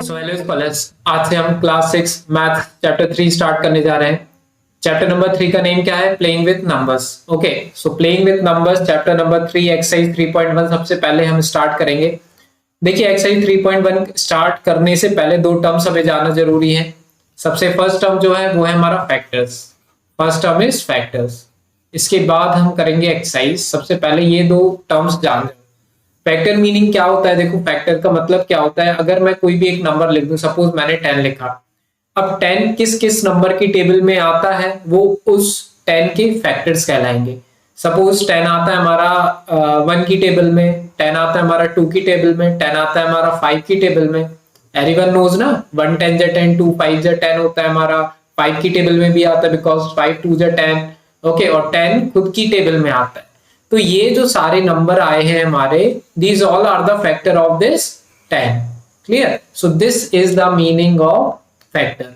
So hello scholars, आज से हम क्लास 6 मैथ चैप्टर 3 स्टार्ट करने जा रहे हैं। चैप्टर नंबर 3 का नेम क्या है? Playing with numbers. Okay, so playing with numbers chapter number 3 exercise 3.1 सबसे पहले हम स्टार्ट करेंगे। देखिए, एक्सरसाइज 3.1 स्टार्ट करने से पहले दो टर्म्स हमें जानना जरूरी है। सबसे फर्स्ट टर्म जो है वो है हमारा factors. First term is factors. इसके बाद हम करेंगे एक्सरसाइज। सबसे पहले ये दो टर्म्स जान लें। फैक्टर मीनिंग क्या होता है? देखो, फैक्टर का मतलब क्या होता है। अगर मैं कोई भी एक नंबर लिख दूं, सपोज मैंने 10 लिखा, अब 10 किस किस नंबर की टेबल में आता है वो उस 10 के फैक्टर्स कहलाएंगे। सपोज 10 आता है हमारा 1 की टेबल में, 10 आता है हमारा 2 की टेबल में, 10 आता है हमारा 5 की टेबल में। एवरीवन नोज ना, 1 10 जा 10, 2 5 जा 10 होता है हमारा। 5 की टेबल में भी आता है बिकॉज 5 2 जा 10। ओके, और 10 खुद की टेबल में आता है। तो ये जो सारे नंबर आए हैं हमारे, these all are the factor of this 10. Clear? So this is the meaning of factor.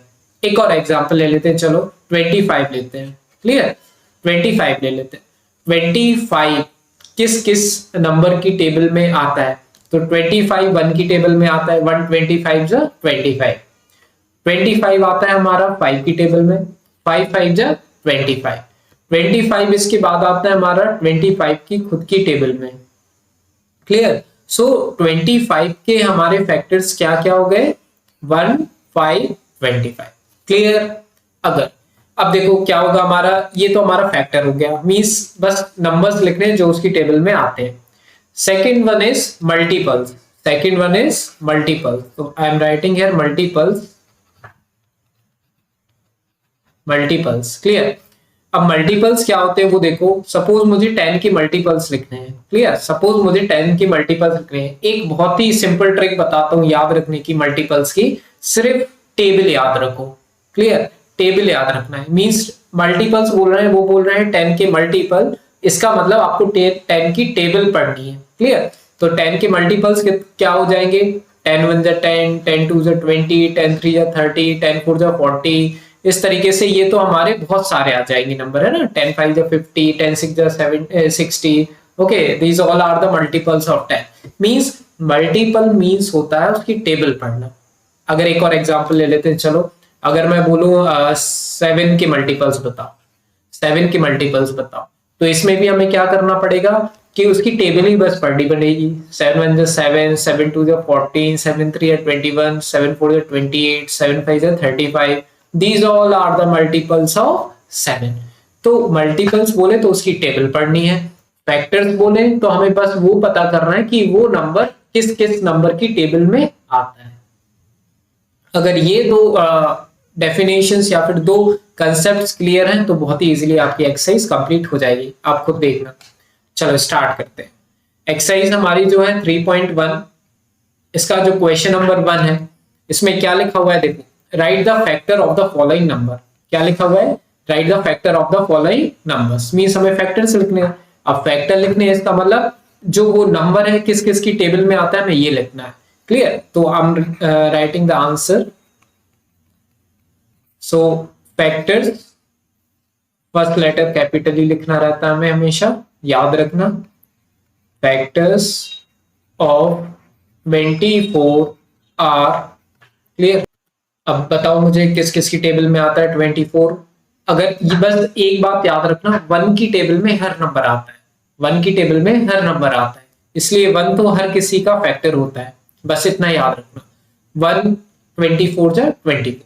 एक और एग्जांपल ले लेते हैं, चलो 25 लेते हैं। क्लियर? 25 ले लेते हैं। 25 किस किस नंबर की टेबल में आता है? तो 25 1 की टेबल में आता है। 1 25 जा 25। 25 आता है हमारा 5 की टेबल में। 5 5 जा 25। 25 इसके बाद आता है हमारा 25 की खुद की टेबल में। क्लियर? सो 25 के हमारे फैक्टर्स क्या क्या हो गए? 1 5 25। क्लियर? अगर अब देखो क्या होगा हमारा, ये तो हमारा फैक्टर हो गया, मींस बस नंबर्स लिखने जो उसकी टेबल में आते हैं। Second one is multiples. Second one is multiples. तो I am writing here multiples. Multiples. Clear? अब मल्टीपल्स क्या होते हैं वो देखो। सपोज मुझे 10 की मल्टीपल्स लिखने हैं। क्लियर? सपोज मुझे 10 की मल्टीपल्स लिखने हैं। एक बहुत ही सिंपल ट्रिक बताता हूं याद रखने की मल्टीपल्स की। सिर्फ टेबल याद रखो। क्लियर? टेबल याद रखना है। मींस मल्टीपल्स बोल रहे हैं, वो बोल रहे हैं 10 के मल्टीपल, इसका मतलब आपको 10 की टेबल पढ़नी है। क्लियर? तो 10 के मल्टीपल्स क्या हो जाएंगे? 10 1 जा 10, 10 2 जा 20, 10 3 जा 30, 10 4 जा 40। इस तरीके से ये तो हमारे बहुत सारे आ जाएंगे नंबर, है ना। 10 5 जा 50, 10 6 जा 60। Okay, these all are the multiples of 10। Means multiple means होता है उसकी टेबल पढ़ना। अगर एक और एग्जांपल ले लेते हैं, चलो अगर मैं बोलूं 7 के मल्टीपल्स बताओ, 7 के मल्टीपल्स बताओ, तो इसमें भी हमें क्या करना पड़ेगा कि उसकी टेबल ही बस पढ़नी पड़ेगी। 7 1 जा 7, 7 2 जा 14, 7 3 जा 21, 7 4 जा 28, 7 5 जा 35। These all are the multiples of 7. तो मल्टीपल्स बोले तो उसकी टेबल पढ़नी है। फैक्टर्स बोले तो हमें बस वो पता करना है कि वो नंबर किस किस नंबर की टेबल में आता है। अगर ये दो डेफिनेशंस या फिर दो कंसेप्ट्स क्लियर हैं तो बहुत ही इजीली आपकी एक्सरसाइज कंप्लीट हो जाएगी। आप खुद देखना। चलो स्टार्ट करते हैं। एक्सरसाइज हमारी जो है 3.1, इसका जो क्वेश्चन नंबर 1 है, इसमें क्या लिखा हुआ है देखो। Right the factor of the following number. क्या लिखा हुआ है? Right the factor of the following numbers. Means हमें फैक्टर्स लिखने हैं। अब फैक्टर लिखने हैं इसका मतलब जो वो नंबर है किस किस की टेबल में आता है हमें ये लिखना है। क्लियर? तो I am writing the answer. So factors, first letter capital ही लिखना रहता है हमें हमेशा, याद रखना। Factors of 24 are. क्लियर? अब बताओ मुझे किस किस की टेबल में आता है 24। अगर ये बस एक बात याद रखना, 1 की टेबल में हर नंबर आता है। 1 की टेबल में हर नंबर आता है, इसलिए 1 तो हर किसी का फैक्टर होता है। बस इतना याद रखना। 1 24 जा 24।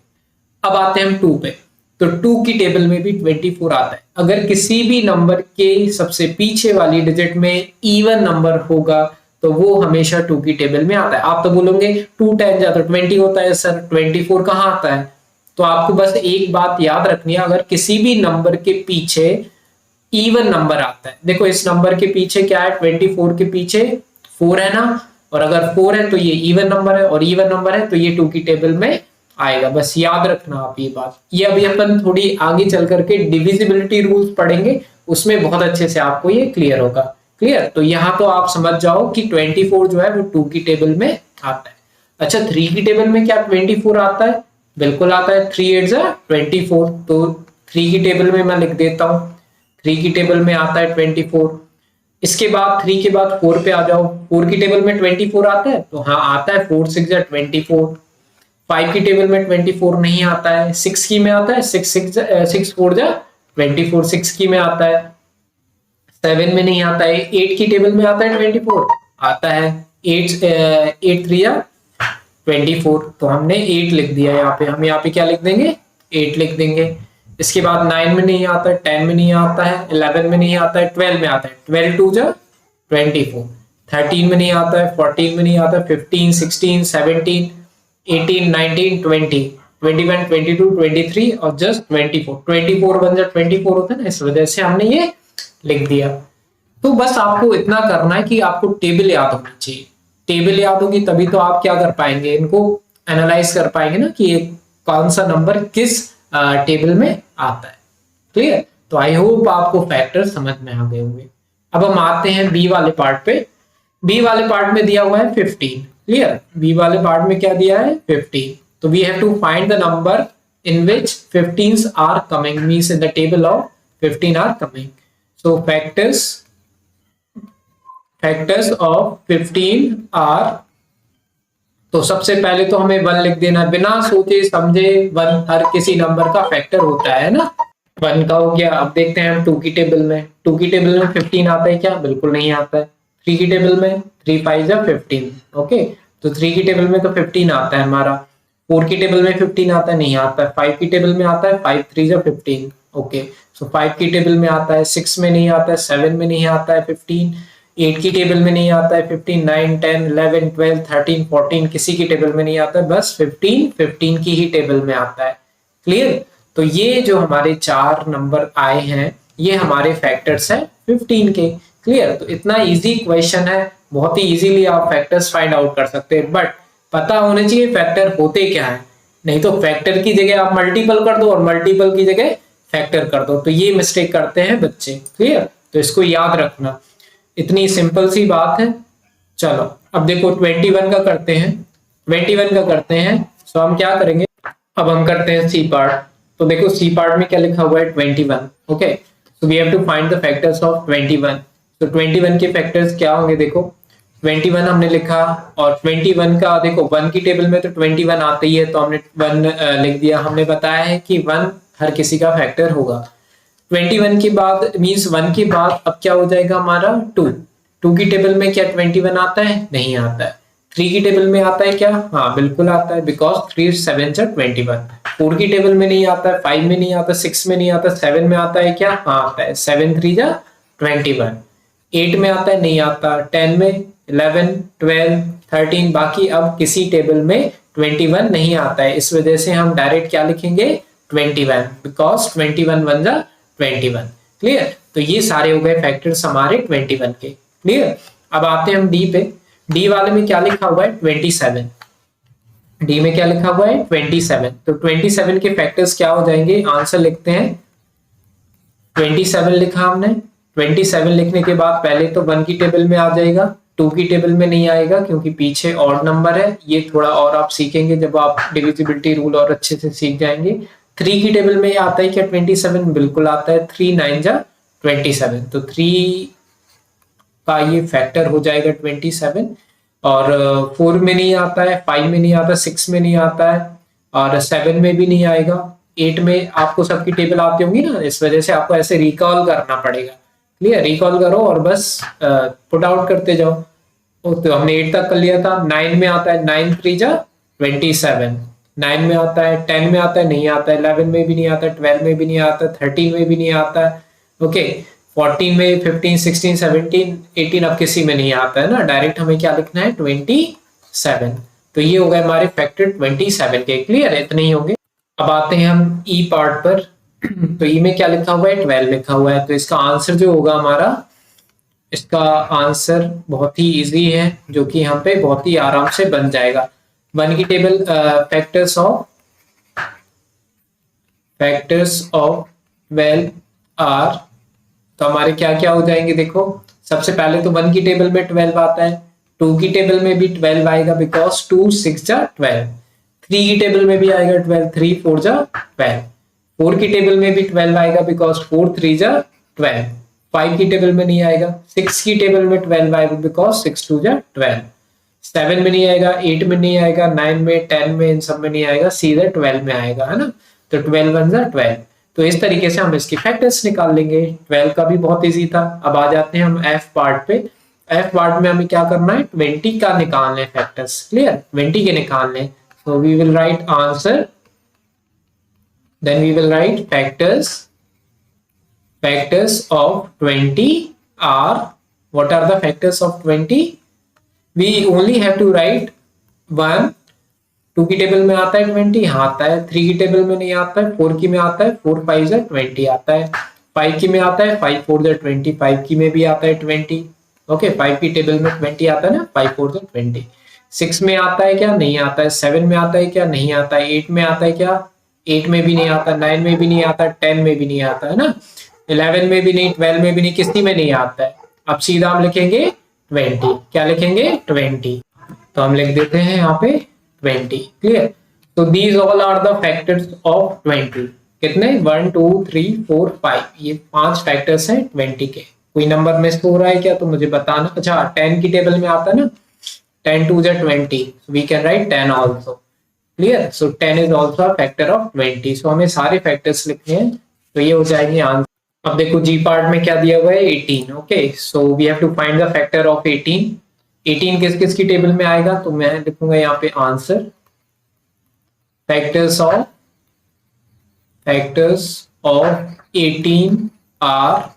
अब आते हैं हम 2 पे। तो 2 की टेबल में भी 24 आता है। अगर किसी भी नंबर के सबसे पीछे वाली डिजिट में इवन नंबर होगा तो वो हमेशा 2 की टेबल में आता है। आप तो बोलोगे 2 10 जा तो 20 होता है सर, 24 कहाँ आता है? तो आपको बस एक बात याद रखनी है, अगर किसी भी नंबर के पीछे इवन नंबर आता है, देखो इस नंबर के पीछे क्या है, 24 के पीछे 4 है ना, और अगर 4 है तो ये इवन नंबर है, और इवन नंबर है तो ये 2 की टेबल में आएगा। बस याद रखना आप ये बात। ये अभी अपन थोड़ी आगे चल करके डिविजिबिलिटी रूल्स पढ़ेंगे, उसमें बहुत अच्छे से आपको ये क्लियर होगा। क्लियर? तो यहाँ तो आप समझ जाओ कि 24 जो है वो 2 की टेबल में आता है। अच्छा, 3 की टेबल में क्या 24 आता है? बिल्कुल आता है। 3 8 जा 24। तो 3 की टेबल में मैं लिख देता हूँ, 3 की टेबल में आता है 24। इसके बाद 3 के बाद 4 पे आ जाओ। 4 की टेबल में 24 आता है? तो हाँ आता है। 4 6 जा 24। 5 की टेबल में 24 नहीं आता है, 6 की में आता है, 6 4 जा 24, 6 की में आता है, 7 में नहीं आता है, 8 की टेबल में आता है 24 आता है, 8 8 3 या 24, तो हमने 8 लिख दिया यहाँ पे। हम यहाँ पे क्या लिख देंगे, 8 लिख देंगे। इसके बाद 9 में नहीं आता है, 10 में नहीं आता है, 11 में नहीं आता है, 12 में आता है, 12 2 जा 24, 13 में नहीं आता है, 14 में नहीं आता है, 15 16 17 18 19 20 21 22 23 और जस्ट 24 बन जा 24 होता है ना, इस वजह से हमने ये लिख दिया। तो बस आपको इतना करना है कि आपको टेबल याद होनी चाहिए, टेबल याद होगी तभी तो आप क्या कर पाएंगे, इनको एनालाइज कर पाएंगे ना कि कौन सा नंबर किस टेबल में आता है। क्लियर? तो आई होप आपको फैक्टर समझ में आ गए होंगे। अब हम आते हैं बी वाले पार्ट पे। बी वाले पार्ट में दिया हुआ है 15। क्लियर? बी वाले पार्ट में क्या दिया है, 15। तो we have to find the number in which 15s are coming, means in the table of 15 are coming. So factors of 15 are, तो सबसे पहले तो हमें 1 लिख देना, बिना सोचे समझे 1 हर किसी नंबर का फैक्टर होता है ना, 1 का हो गया। अब देखते हैं हम 2 की टेबल में, 2 की टेबल में 15 आता है क्या, बिल्कुल नहीं आता है। 3 की टेबल में 3 5 जा 15, ओके, तो 3 की टेबल में तो 15 आता है हमारा। 4 की टेबल में 15 आता है, नहीं आता है। 5 की टेबल में आता है, 5 3 जा 15, ओके, सो 5 की टेबल में आता है, 6 में नहीं आता है, 7 में नहीं आता है 15, 8 की टेबल में नहीं आता है 15, 9 10 11 12 13 14 किसी की टेबल में नहीं आता है, बस 15 की ही टेबल में आता है। क्लियर? तो ये जो हमारे 4 नंबर आए हैं ये हमारे फैक्टर्स हैं 15 के। क्लियर? तो इतना इजी क्वेश्चन है, बहुत ही इजीली आप फैक्टर्स फाइंड आउट कर सकते हैं, बट पता होने चाहिए फैक्टर होते क्या है, नहीं तो फैक्टर की जगह आप मल्टीपल कर दो और मल्टीपल की जगह फैक्टर कर दो, तो ये मिस्टेक करते हैं बच्चे। क्लियर? तो इसको याद रखना, इतनी सिंपल सी बात है। चलो अब देखो 21 का करते हैं, 21 का करते हैं। सो हम क्या करेंगे, अब हम करते हैं सी पार्ट। तो देखो सी पार्ट में क्या लिखा हुआ है, 21, okay, so we have to find the factors of 21। तो 21 के फैक्टर्स क्या होंगे, देखो 21 हमने लिखा, और 21 का देखो 1 की टेबल में तो 21 आते ही है, तो हमने 1 लिख दिया। हमने बताया है कि 1 हर किसी का फैक्टर होगा। 21 के बाद मींस 1 के बाद अब क्या हो जाएगा हमारा 2। 2 की टेबल में क्या 21 आता है, नहीं आता है। 3 की टेबल में आता है क्या, हाँ बिल्कुल आता है, बिकॉज 3 7 जा 21। 4 की टेबल में नहीं आता है, 5 में नहीं आता, 6 में नहीं आता, 7 में आता है क्या, हाँ आता है, 7 3 जा 21। 8 में आता है, नहीं आता, 10 में, 11 12 13, बाकी अब किसी टेबल में 21 नहीं आता है, इस वजह से हम डायरेक्ट क्या लिखेंगे 21, बिकॉज 21 1 जा 21। क्लियर? तो ये सारे हो गए फैक्टर्स हमारे 21 के। क्लियर? अब आते हैं हम डी पे। डी वाले में क्या लिखा हुआ है 27। डी में क्या लिखा हुआ है 27। तो 27 के फैक्टर्स क्या हो जाएंगे, आंसर लिखते हैं। 27 लिखा हमने, 27 लिखने के बाद पहले तो 1 की टेबल में आ जाएगा, 2 की टेबल में नहीं आएगा क्योंकि पीछे ऑड नंबर है। ये थोड़ा और आप सीखेंगे जब आप डिविजिबिलिटी रूल और अच्छे से सीख जाएंगे। 3 की टेबल में आता है क्या 27, बिल्कुल आता है, 3 9 जा 27, तो 3 का ये फैक्टर हो जाएगा 27। और 4 में नहीं आता है, 5 में नहीं आता, 6 में नहीं आता है, और 7 में भी नहीं आएगा। 8 में आपको सबकी टेबल आती होंगी ना, इस वजह से आपको ऐसे रिकॉल करना पड़ेगा। क्लियर? रिकॉल करो और बस पुट आउट करते जाओ। तो हमने 8 तक कर लिया था। 9 में आता है, 9 3 जा 27, 9 में आता है, 10 में आता है, नहीं आता है, 11 में भी नहीं आता, 12 में भी नहीं आता, 13 में भी नहीं आता है, ओके, 14 में, 15 16 17 18 अब किसी में नहीं आता है ना, डायरेक्ट हमें क्या लिखना है 27। तो ये हो गए हमारे फैक्टर 27 के। क्लियर? इतने ही होंगे। अब आते हैं हम ई पार्ट पर। तो ई में क्या लिखा हुआ है 12 लिखा हुआ है, तो इसका आंसर जो होगा हमारा, इसका आंसर बहुत ही इजी है, जो कि यहाँ पे बहुत ही आराम से बन जाएगा। 1 की टेबल फैक्टर्स ऑफ 12 आर, तो हमारे क्या क्या हो जाएंगे, देखो सबसे पहले तो 1 की टेबल में 12 आता है, 2 की टेबल में भी 12 आएगा बिकॉज 2 6 जा 12, 3 की टेबल में भी आएगा 12, 3 4 जा 12, 4 की टेबल में भी 12 आएगा बिकॉज 4 3 जा 12, 5 की टेबल में नहीं आएगा, 6 की टेबल में 12 आएगा बिकॉज 6 2 जा 12, 7 में नहीं आएगा, 8 में नहीं आएगा, 9 में, 10 में, इन सब में नहीं आएगा, सीधे 12 में आएगा, है ना। तो 12 वन जा 12। तो इस तरीके से हम इसके फैक्टर्स निकाल लेंगे। 12 का भी बहुत इजी था। अब आ जाते हैं हम एफ पार्ट पे। एफ पार्ट में हमें क्या करना है, 20 का निकालने फैक्टर्स। क्लियर, 20 के निकालने। So we will write answer, then we will write factors of 20 are, what are the factors of 20? We only have to write 1, 2 की टेबल में आता है 20, हाँ आता है। 3 की टेबल में नहीं आता है, 4 की में आता है, 4 5 जा 20 आता है। 5 की में आता है, 5 4 जा 20, 5 की में भी आता है 20। ओके, 5 की टेबल में 20 आता है ना, 5 4 जा 20। 6 में आता है क्या, नहीं आता है। 7 में आता है क्या, नहीं आता है। 8 में आता है क्या, 8 में भी नहीं आता, 9 में भी नहीं आता, 10 में भी नहीं आता, है ना। 11 में भी नहीं, 12 में भी नहीं, किसी में नहीं आता है। अब सीधा हम लिखेंगे 20। क्या लिखेंगे, 20। तो हम लिख देते हैं यहाँ पे 20। क्लियर। तो these all are the factors of 20। कितने, 1 2 3 4 5, ये 5 फैक्टर्स हैं 20 के। कोई नंबर मिस हो रहा है क्या तो मुझे बताना। अच्छा, 10 की टेबल में आता है ना, 10 2 जा 20, so we can write 10 also. Clear? So 10 is also a factor of 20. So हमें सारे फैक्टर्स लिखने हैं, तो ये हो जाएंगे आंसर। अब देखो जी पार्ट में क्या दिया हुआ है, 18। Okay, so we have to find the factor of 18। 18 किस किस की टेबल में आएगा, तो मैं लिखूंगा यहाँ पे answer factors of 18 are,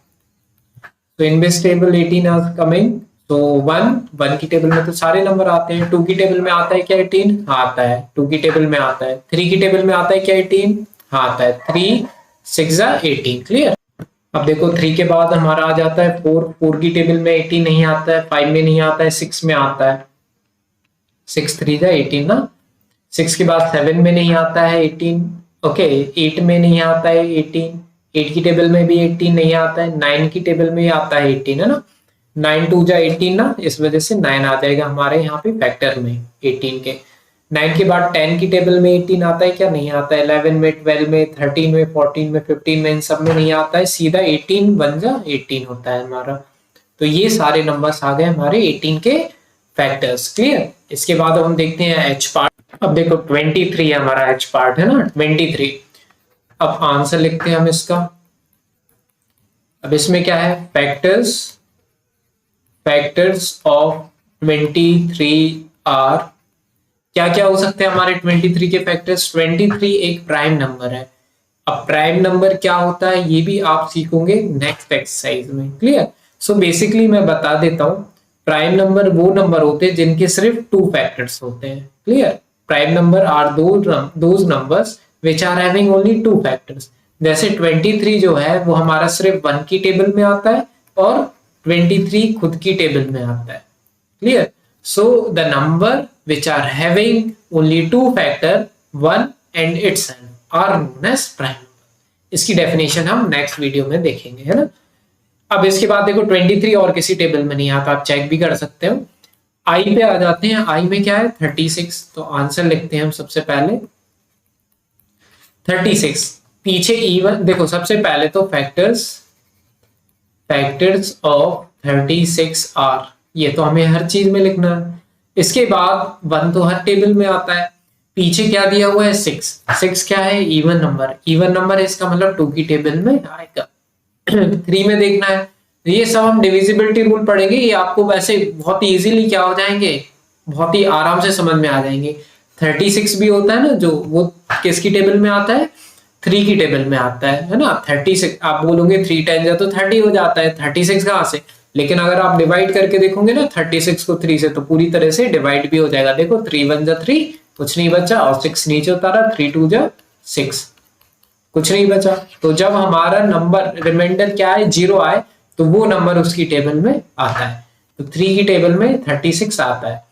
so in this table 18 is coming, तो 1 की टेबल में तो सारे नंबर आते हैं। 2 की टेबल में आता है क्या 18, हाँ आता है। 2 की टेबल में आता है। 3 की टेबल में आता है क्या 18, हाँ आता है। 3 6 जा 18। क्लियर। अब देखो 3 के बाद हमारा आ जाता है 4। 4 की टेबल में 18 नहीं आता है, 5 में नहीं आता है, 6 में आता है। 6 3 जा 18 ना। 6 के बाद 7 में नहीं आता है 18। ओके, 8 में नहीं आता है 18। 8 की टेबल में भी 18 नहीं आता है। 9 की टेबल में आता है 18, है ना। 9 2 जा 18 ना, इस वजह से 9 आ जाएगा हमारे यहाँ पे फैक्टर में 18 के। 9 के बाद 10 की टेबल में 18 आता है क्या, नहीं आता है। 11 में, 12 में, 13 में, 14 में, 15 में, इन सब में नहीं आता है। सीधा 18 बन जा 18 होता है हमारा। तो ये सारे नंबर्स आ गए हमारे 18 के फैक्टर्स। क्लियर। इसके बाद हम देखते हैं एच पार्ट। अब देखो 23 हमारा एच पार्ट है ना, 23। अब आंसर लिखते हैं हम इसका। अब इसमें क्या है, फैक्टर्स ऑफ 23 आर। क्या क्या हो सकते हैं हमारे 23 के फैक्टर्स। 23 एक प्राइम नंबर है। अब प्राइम नंबर क्या होता है ये भी आप सीखोगे नेक्स्ट एक्सरसाइज में। क्लियर। सो बेसिकली मैं बता देता हूं, प्राइम नंबर वो नंबर होते हैं जिनके सिर्फ 2 फैक्टर्स होते हैं। Clear. Prime number are those numbers which are having only 2 factors. जैसे 23 जो है वो हमारा सिर्फ 1 की टेबल में आता है और 23 खुद की टेबल में आता है। Clear. So the number which are having only 2 factor 1 and itself are known as prime number. इसकी डेफिनेशन हम नेक्स्ट वीडियो में देखेंगे, है ना। अब इसके बाद देखो 23 और किसी टेबल में नहीं आता, आप चेक भी कर सकते हो। आई पे आ जाते हैं। आई में क्या है, 36। तो आंसर लिखते हैं हम सबसे पहले 36। पीछे इवन देखो, सबसे पहले तो फैक्टर्स ऑफ 36 आर, ये तो हमें हर चीज में लिखना है। इसके बाद 1 तो हर टेबल में आता है। पीछे क्या दिया हुआ है, 6 क्या है, इवन नंबर। इवन नंबर है, इसका मतलब 2 की टेबल में आएगा। 3 में देखना है। ये सब हम डिविजिबिलिटी रूल पढ़ेंगे, ये आपको वैसे बहुत ही इजीली क्या हो जाएंगे, बहुत ही आराम से समझ में आ जाएंगे। 36 भी होता है ना, जो वो किसकी टेबल में आता है, 3 की टेबल में आता है ना। 36 आप बोलोगे 3 10 जा तो 30 हो जाता है, 36 कहाँ से। लेकिन अगर आप डिवाइड करके देखोगे ना 36 को 3 से, तो पूरी तरह से डिवाइड भी हो जाएगा। देखो 3 1 जा 3, कुछ नहीं बचा, और 6 नीचे उतारा, 3 2 जा 6, कुछ नहीं बचा। तो जब हमारा नंबर रिमाइंडर क्या है, 0 आए, तो वो नंबर उसकी टेबल में आता है। तो 3 की टेबल में 36 आता है।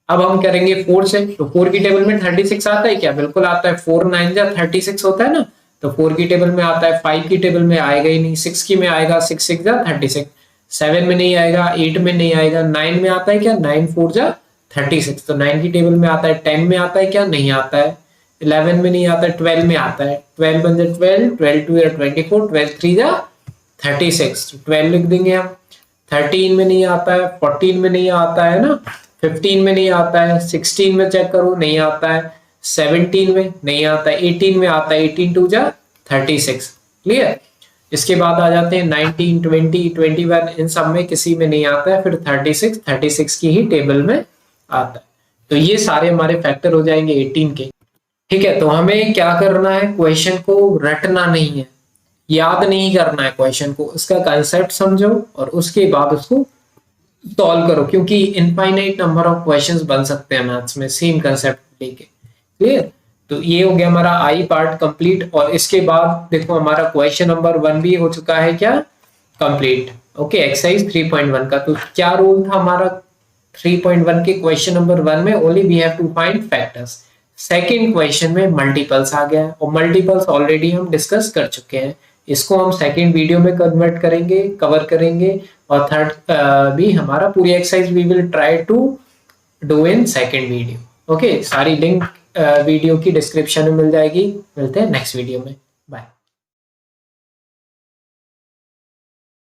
अब हम करेंगे 4 से। तो 4 की टेबल में 36 आता है क्या, बिल्कुल आता है। 4 9 जा 36 होता है ना, तो 4 की टेबल में आता है। 5 की टेबल में आएगा ही नहीं। 6 की में आएगा, 6 6 जा 36। 7 में नहीं आएगा, 8 में नहीं आएगा। 9 में आता है क्या, 9 4 जा 36, तो 9 की टेबल में आता है। 10 में आता है क्या, नहीं आता है। 11 में नहीं आता है। 12 में आता है। 12 1 जा 12, 12 2 जा 24, 12 3 जा 36, 12 लिख देंगे हम। 13 में नहीं आता है, 14 में नहीं आता है ना, 15 में नहीं आता है, 16 में चेक करो नहीं आता है, 17 में नहीं आता है, 18 में आता है, 18 टू जा 36। क्लियर। इसके बाद आ जाते हैं 19, 20, 21, इन सब में किसी में नहीं आता है, फिर 36 की ही टेबल में आता है। तो ये सारे हमारे फैक्टर हो जाएंगे 18 के। ठीक है, तो हमें क्या करना है, क्वेश्चन को रटना नहीं है, याद नहीं करना है क्वेश्चन को, इसका कंसेप्ट समझो और उसके बाद उसको सॉल्व करो, क्योंकि इनफाइनाइट नंबर ऑफ क्वेश्चंस बन सकते हैं मैथ्स में सेम कंसेप्ट लेके। क्लियर। तो ये हो गया हमारा आई पार्ट कंप्लीट, और इसके बाद देखो हमारा क्वेश्चन नंबर 1 भी हो चुका है क्या, कंप्लीट। ओके, एक्सरसाइज 3.1 का। तो क्या रूल था हमारा 3.1 के क्वेश्चन नंबर 1 में, only we have to find factors. Second question में मल्टीपल्स आ गया है, और मल्टीपल्स ऑलरेडी हम डिस्कस कर चुके हैं, इसको हम सेकंड वीडियो में कन्वर्ट करेंगे, कवर करेंगे। और थर्ड भी हमारा पूरी exercise we will try to do in second video. Okay, सारी लिंक वीडियो की डिस्क्रिप्शन में मिल जाएगी। मिलते हैं नेक्स्ट वीडियो में, बाय।